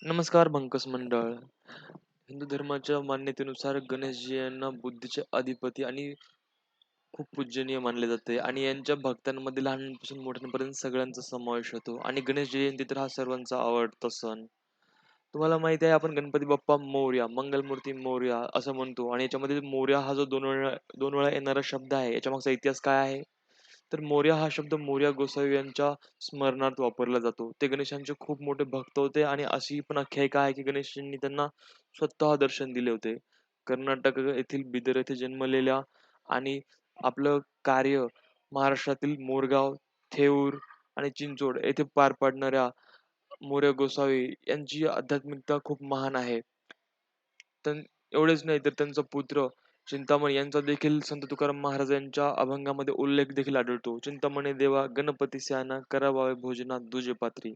नमस्कार भंकस मंडळ. हिंदू धर्माच्या मान्यतेनुसार गणेशजी यांना बुद्धीचे अधिपती आणि खूप पूजनीय मानले जाते आणि यांच्या भक्तांमध्ये लहानांपासून मोठ्यांपर्यंत सगळ्यांचा समावेश होतो आणि गणेश जयंती तर हा सर्वांचा आवडता सण. तुम्हाला माहिती आहे आपण गणपती बाप्पा मोरया, मंगलमूर्ती मोरया असं म्हणतो आणि याच्यामध्ये मोरया हा जो 2 वेळा येणारा शब्द आहे, याच्यामागचा इतिहास काय आहे? तर मोरया हा शब्द मोरया गोसावी यांच्या स्मरणार्थ वापरला जातो. ते गणेशांचे खूप मोठे भक्त होते आणि अशी पण आख्यायिका आहे, की गणेशांनी त्यांना स्वतः दर्शन दिले होते. कर्नाटक येथील बिदर येथे जन्मलेल्या आणि आपलं कार्य महाराष्ट्रातील मोरगाव, थेऊर आणि चिंचोड येथे पार पाडणाऱ्या मोरया गोसावी यांची आध्यात्मिकता खूप महान आहे. तर एवढेच नाही तर त्यांचा पुत्र चिंतामणी यांचा देखील संत तुकाराम महाराजांच्या अभंगामध्ये उल्लेख देखील आढळतो. चिंतामणी देवा गणपती शहाणा करावावे भोजना दुजे पात्री.